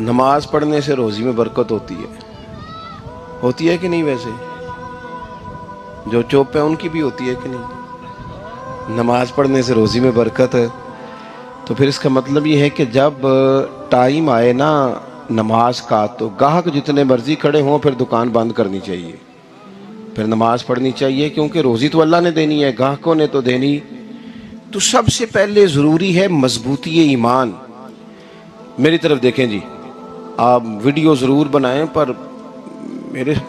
نماز پڑھنے سے روزی میں برکت ہوتی ہے کہ نہیں؟ ویسے جو چوپ ہے ان کی بھی ہوتی ہے کہ نہیں؟ نماز پڑھنے سے روزی میں برکت ہے، تو پھر اس کا مطلب یہ ہے کہ جب ٹائم آئے نا نماز کا، تو گاہک جتنے مرضی کھڑے ہوں پھر دکان بند کرنی چاہیے، پھر نماز پڑھنی چاہیے، کیونکہ روزی تو اللہ نے دینی ہے، گاہکوں نے تو دینی۔ تو سب سے پہلے ضروری ہے مضبوطی ایمان۔ میری طرف دیکھیں جی، آپ ویڈیو ضرور بنائیں پر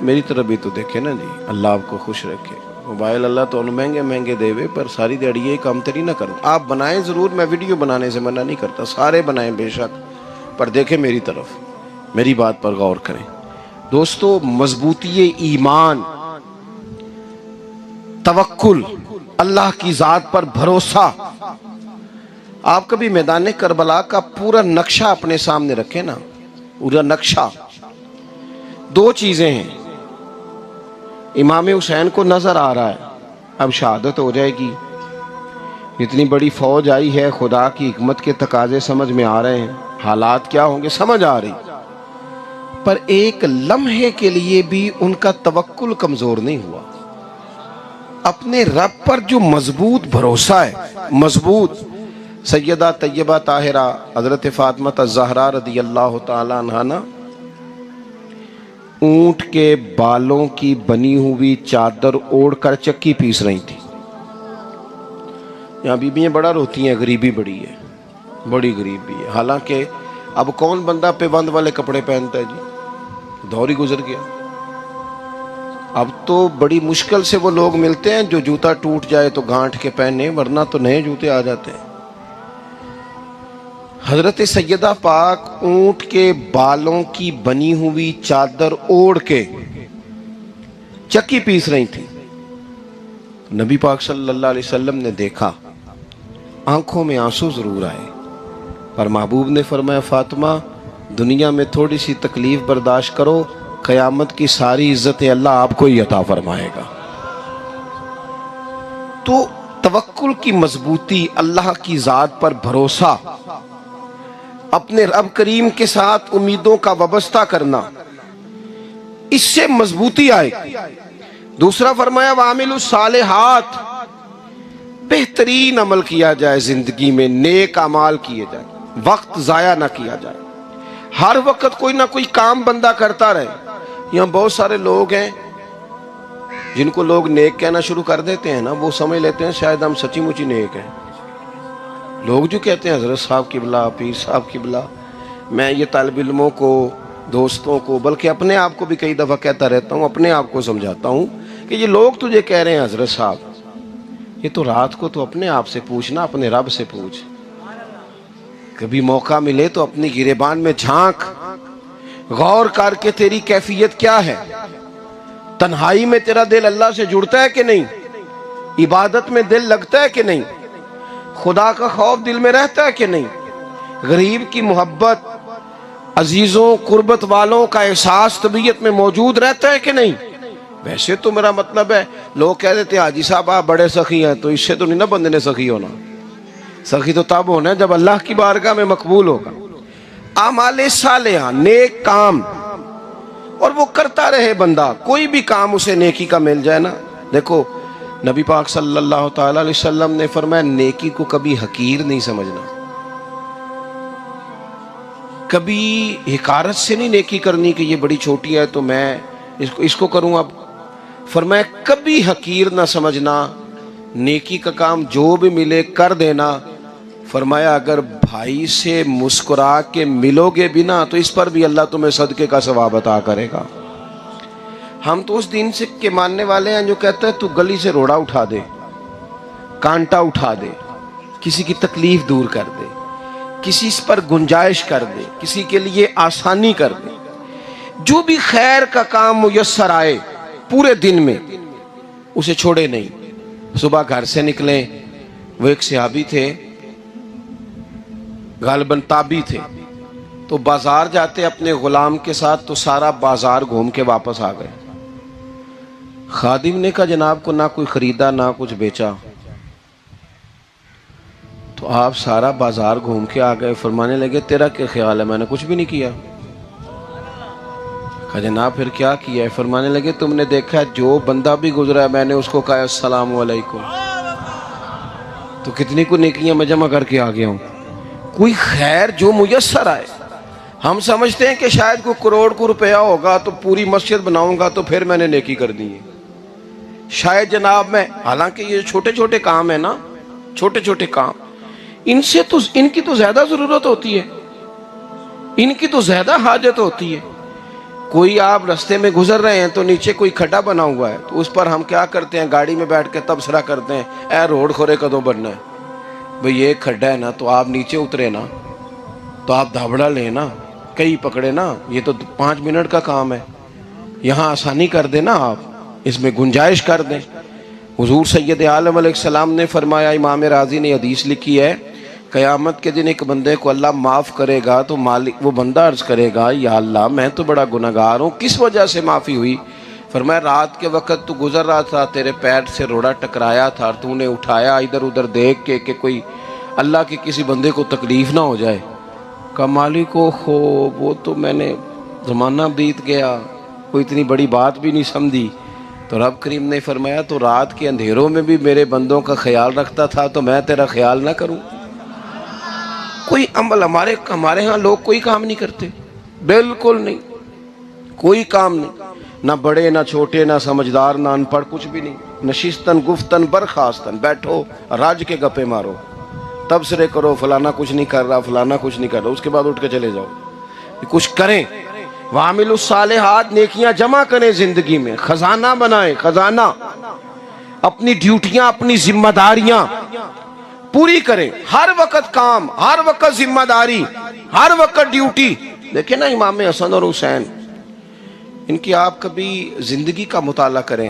میری طرف بھی تو دیکھیں نا جی، اللہ آپ کو خوش رکھے۔ موبائل اللہ تو مہنگے مہنگے دے وے، پر ساری دیڑی یہ کام تری نہ کروں۔ آپ بنائیں ضرور، میں ویڈیو بنانے سے منع نہیں کرتا، سارے بنائیں بے شک، پر دیکھیں میری طرف، میری بات پر غور کریں۔ دوستو، مضبوطی ایمان، توکل، اللہ کی ذات پر بھروسہ۔ آپ کبھی میدان کربلا کا پورا نقشہ اپنے سامنے رکھیں نا، پورا نقشہ۔ دو چیزیں ہیں، امام حسین کو نظر آ رہا ہے اب شہادت ہو جائے گی، اتنی بڑی فوج آئی ہے، خدا کی حکمت کے تقاضے سمجھ میں آ رہے ہیں، حالات کیا ہوں گے سمجھ آ رہی، پر ایک لمحے کے لیے بھی ان کا توکل کمزور نہیں ہوا۔ اپنے رب پر جو مضبوط بھروسہ ہے، مضبوط۔ سیدہ طیبہ طاہرہ حضرت فاطمہ الزہرا رضی اللہ تعالی عنہا نا اونٹ کے بالوں کی بنی ہوئی چادر اوڑھ کر چکی پیس رہی تھی۔ یہاں بیویاں بڑا روتی ہیں، غریبی بڑی ہے، بڑی غریبی ہے، حالانکہ اب کون بندہ پیبند والے کپڑے پہنتا ہے جی، دور ہی گزر گیا۔ اب تو بڑی مشکل سے وہ لوگ ملتے ہیں جو جوتا ٹوٹ جائے تو گانٹھ کے پہنے، ورنہ تو نئے جوتے آ جاتے ہیں۔ حضرت سیدہ پاک اونٹ کے بالوں کی بنی ہوئی چادر اوڑھ کے چکی پیس رہی تھی۔ نبی پاک صلی اللہ علیہ وسلم نے دیکھا، آنکھوں میں آنسو ضرور آئے، پر محبوب نے فرمایا فاطمہ دنیا میں تھوڑی سی تکلیف برداشت کرو، قیامت کی ساری عزت اللہ آپ کو ہی عطا فرمائے گا۔ تو توکل کی مضبوطی، اللہ کی ذات پر بھروسہ، اپنے رب کریم کے ساتھ امیدوں کا وابستہ کرنا، اس سے مضبوطی آئے۔ دوسرا فرمایا وَعَمِلُوا الصَّالِحَاتِ، بہترین عمل کیا جائے زندگی میں، نیک اعمال کیے جائے، وقت ضائع نہ کیا جائے، ہر وقت کوئی نہ کوئی کام بندہ کرتا رہے۔ یہاں بہت سارے لوگ ہیں جن کو لوگ نیک کہنا شروع کر دیتے ہیں نا، وہ سمجھ لیتے ہیں شاید ہم سچی مچی نیک ہیں۔ لوگ جو کہتے ہیں حضرت صاحب قبلہ، پیر صاحب قبلہ، میں یہ طالب علموں کو، دوستوں کو، بلکہ اپنے آپ کو بھی کئی دفعہ کہتا رہتا ہوں، اپنے آپ کو سمجھاتا ہوں کہ یہ لوگ تجھے کہہ رہے ہیں حضرت صاحب، یہ تو رات کو تو اپنے آپ سے پوچھنا، اپنے رب سے پوچھ۔ کبھی موقع ملے تو اپنی گریبان میں جھانک، غور کر کے تیری کیفیت کیا ہے، تنہائی میں تیرا دل اللہ سے جڑتا ہے کہ نہیں، عبادت میں دل لگتا ہے کہ نہیں، خدا کا خوف دل میں رہتا ہے کہ نہیں، غریب کی محبت، عزیزوں قربت والوں کا احساس طبیعت میں موجود رہتا ہے کہ نہیں۔ ویسے تو میرا مطلب ہے، لوگ کہہ دیتے ہیں حاجی صاحب آپ بڑے سخی ہیں، تو اس سے تو نہیں نا بندے نے سخی ہونا، سخی تو تب ہونا ہے جب اللہ کی بارگاہ میں مقبول ہوگا۔ اعمال صالحہ، نیک کام، اور وہ کرتا رہے بندہ، کوئی بھی کام اسے نیکی کا مل جائے نا۔ دیکھو نبی پاک صلی اللہ تعالی علیہ وسلم نے فرمایا نیکی کو کبھی حقیر نہیں سمجھنا، کبھی حقارت سے نہیں نیکی کرنی کہ یہ بڑی چھوٹی ہے تو میں اس کو کروں۔ اب فرمایا کبھی حقیر نہ سمجھنا، نیکی کا کام جو بھی ملے کر دینا۔ فرمایا اگر بھائی سے مسکرا کے ملو گے بھی نا تو اس پر بھی اللہ تمہیں صدقے کا ثواب عطا کرے گا۔ ہم تو اس دین سے کے ماننے والے ہیں جو کہتا ہے تو گلی سے روڑا اٹھا دے، کانٹا اٹھا دے، کسی کی تکلیف دور کر دے، کسی پر گنجائش کر دے، کسی کے لیے آسانی کر دے، جو بھی خیر کا کام میسر آئے پورے دن میں اسے چھوڑے نہیں۔ صبح گھر سے نکلیں، وہ ایک صحابی تھے، غالباً تابعی تھے، تو بازار جاتے اپنے غلام کے ساتھ تو سارا بازار گھوم کے واپس آ گئے۔ خادم نے کہا جناب کو نہ کوئی خریدا نہ کچھ بیچا، تو آپ سارا بازار گھوم کے آ گئے۔ فرمانے لگے تیرا کیا خیال ہے، میں نے کچھ بھی نہیں کیا، کہا جناب پھر کیا کیا ہے؟ فرمانے لگے تم نے دیکھا جو بندہ بھی گزرا ہے میں نے اس کو کہا السلام علیکم، تو کتنی کو نیکیاں میں جمع کر کے آ گیا ہوں۔ کوئی خیر جو میسر آئے، ہم سمجھتے ہیں کہ شاید کوئی کروڑ کو روپیہ ہوگا تو پوری مسجد بناؤں گا تو پھر میں نے نیکی کر دی ہے، شاید جناب میں، حالانکہ یہ چھوٹے چھوٹے کام ہیں نا، چھوٹے چھوٹے کام، ان سے تو ان کی تو زیادہ ضرورت ہوتی ہے، ان کی تو زیادہ حاجت ہوتی ہے۔ کوئی آپ رستے میں گزر رہے ہیں تو نیچے کوئی کھڈا بنا ہوا ہے تو اس پر ہم کیا کرتے ہیں؟ گاڑی میں بیٹھ کے تبصرہ کرتے ہیں اے روڈ کھورے کدو بننا ہے؟ بھئی یہ کھڈا ہے نا تو آپ نیچے اترے نا، تو آپ دھابڑا لیں نا، کئی پکڑے نا، یہ تو 5 منٹ کا کام ہے، یہاں آسانی کر دیں نا، آپ اس میں گنجائش کر دیں۔ حضور سید عالم علیہ السلام نے فرمایا، امام راضی نے حدیث لکھی ہے، قیامت کے دن ایک بندے کو اللہ معاف کرے گا تو مالک وہ بندہ عرض کرے گا یا اللہ میں تو بڑا گناہگار ہوں، کس وجہ سے معافی ہوئی؟ فرمایا رات کے وقت تو گزر رہا تھا، تیرے پیر سے روڑا ٹکرایا تھا اور تو نے اٹھایا ادھر ادھر دیکھ کے کہ کوئی اللہ کے کسی بندے کو تکلیف نہ ہو جائے۔ کہا مالک کو وہ تو میں نے زمانہ بیت گیا، کوئی اتنی بڑی بات بھی نہیں سمجھی۔ تو رب کریم نے فرمایا تو رات کے اندھیروں میں بھی میرے بندوں کا خیال رکھتا تھا تو میں تیرا خیال نہ کروں؟ کوئی عمل ہمارے ہاں لوگ کوئی کام نہیں کرتے، بالکل نہیں، کوئی کام نہیں، نہ بڑے نہ چھوٹے نہ سمجھدار نہ ان پڑھ، کچھ بھی نہیں، نشستن گفتن برخاستن، بیٹھو راج کے گپے مارو، تبصرے کرو فلانا کچھ نہیں کر رہا، فلانا کچھ نہیں کر رہا، اس کے بعد اٹھ کے چلے جاؤ، کچھ کریں۔ وَعَمِلُوا الصَّالِحَاتِ، نیکیاں جمع کریں زندگی میں، خزانہ بنائیں، خزانہ، اپنی ڈیوٹیاں اپنی ذمہ داریاں پوری کریں، ہر وقت کام، ہر وقت ذمہ داری، ہر وقت ڈیوٹی۔ دیکھیں نا امام حسن اور حسین، ان کی آپ کبھی زندگی کا مطالعہ کریں،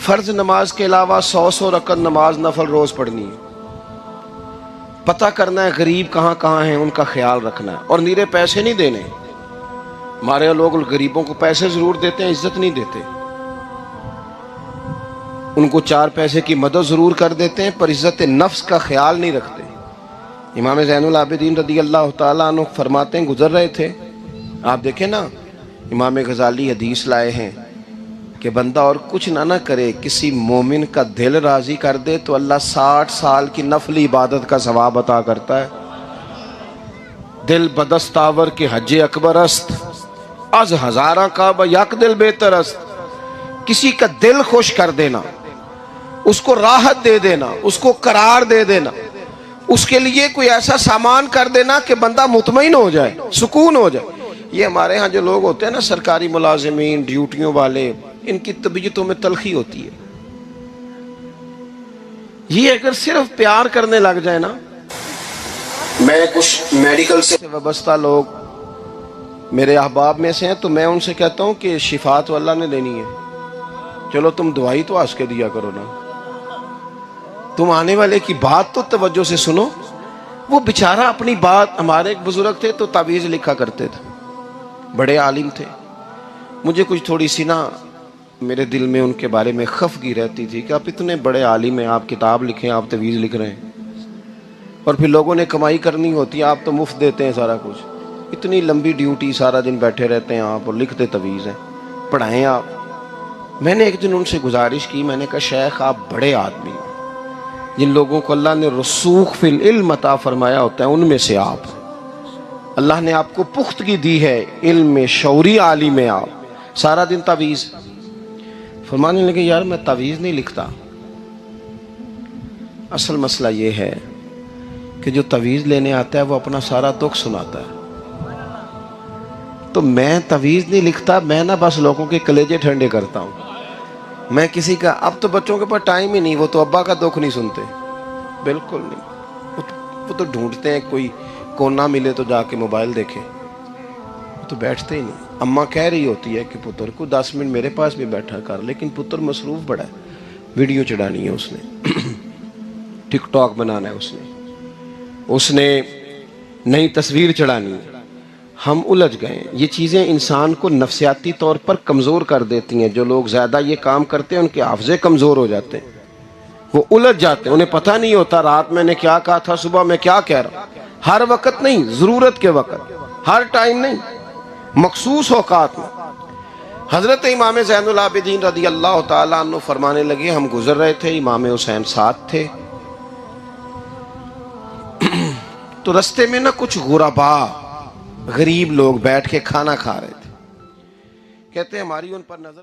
فرض نماز کے علاوہ 100 رکعت نماز نفل روز پڑھنی ہے، پتہ کرنا ہے غریب کہاں کہاں ہیں، ان کا خیال رکھنا ہے، اور نیرے پیسے نہیں دینے۔ ہمارے لوگ غریبوں کو پیسے ضرور دیتے ہیں، عزت نہیں دیتے، ان کو 4 پیسے کی مدد ضرور کر دیتے ہیں پر عزت نفس کا خیال نہیں رکھتے۔ امام زین العابدین رضی اللہ تعالیٰ عنہ فرماتے ہیں، گزر رہے تھے، آپ دیکھیں نا امام غزالی حدیث لائے ہیں کہ بندہ اور کچھ نہ کرے، کسی مومن کا دل راضی کر دے تو اللہ 60 سال کی نفلی عبادت کا ثواب عطا کرتا ہے۔ دل بدستاور کے حج اکبر است، از ہزاراں کعبہ یک دل بہتر است۔ کسی کا دل خوش کر دینا، اس کو راحت دے دینا، اس کو قرار دے دینا، اس کے لیے کوئی ایسا سامان کر دینا کہ بندہ مطمئن ہو جائے، سکون ہو جائے۔ یہ ہمارے ہاں جو لوگ ہوتے ہیں نا سرکاری ملازمین، ڈیوٹیوں والے، ان کی طبیعتوں میں تلخی ہوتی ہے۔ یہ اگر صرف پیار کرنے لگ جائے نا، میں کچھ میڈیکل سے وابستہ لوگ میرے احباب میں سے ہیں تو میں ان سے کہتا ہوں کہ شفا تو اللہ نے دینی ہے، چلو تم دعائی تو آس کے دیا کرو نا، تم آنے والے کی بات تو توجہ سے سنو۔ وہ بیچارہ اپنی بات، ہمارے ایک بزرگ تھے تو تعویذ لکھا کرتے تھے، بڑے عالم تھے، مجھے کچھ تھوڑی سی نا میرے دل میں ان کے بارے میں خفگی رہتی تھی کہ آپ اتنے بڑے عالم ہیں، آپ کتاب لکھیں، آپ تعویذ لکھ رہے ہیں، اور پھر لوگوں نے کمائی کرنی ہوتی ہے، آپ تو مفت دیتے ہیں سارا کچھ، اتنی لمبی ڈیوٹی، سارا دن بیٹھے رہتے ہیں آپ اور لکھتے تعویذ ہیں، پڑھائیں آپ۔ میں نے ایک دن ان سے گزارش کی، میں نے کہا شیخ آپ بڑے آدمی ہیں، جن لوگوں کو اللہ نے رسوخ فی العلم عطا فرمایا ہوتا ہے ان میں سے آپ، اللہ نے آپ کو پختگی دی ہے علم میں، شعوری عالم ہیں آپ، سارا دن تعویذ۔ فرمانے لگے یار میں تعویذ نہیں لکھتا، اصل مسئلہ یہ ہے کہ جو تعویذ لینے آتا ہے وہ اپنا سارا دکھ سناتا ہے، تو میں تعویذ نہیں لکھتا، میں نہ بس لوگوں کے کلیجے ٹھنڈے کرتا ہوں، میں کسی کا، اب تو بچوں کے پاس ٹائم ہی نہیں، وہ تو ابا کا دکھ نہیں سنتے، بالکل نہیں، وہ تو ڈھونڈتے ہیں کوئی کونا ملے تو جا کے موبائل دیکھیں، وہ تو بیٹھتے ہی نہیں۔ اماں کہہ رہی ہوتی ہے کہ پتر کو 10 منٹ میرے پاس بھی بیٹھا کر، لیکن پتر مصروف بڑا ہے، ویڈیو چڑھانی ہے اس نے، ٹک ٹاک بنانا ہے اس نے نئی تصویر چڑھانی ہے۔ ہم الجھ گئے، یہ چیزیں انسان کو نفسیاتی طور پر کمزور کر دیتی ہیں، جو لوگ زیادہ یہ کام کرتے ہیں ان کے حافظے کمزور ہو جاتے ہیں، وہ الجھ جاتے ہیں، انہیں پتہ نہیں ہوتا رات میں نے کیا کہا تھا، صبح میں کیا کہہ رہا ہوں۔ ہر وقت نہیں، ضرورت کے وقت، ہر ٹائم نہیں، مخصوص اوقات میں حضرت امام زین العابدین رضی اللہ تعالیٰ عنہ فرمانے لگے ہم گزر رہے تھے، امام حسین ساتھ تھے، تو رستے میں نا کچھ غربا غریب لوگ بیٹھ کے کھانا کھا رہے تھے، کہتے ہیں ہماری ان پر نظر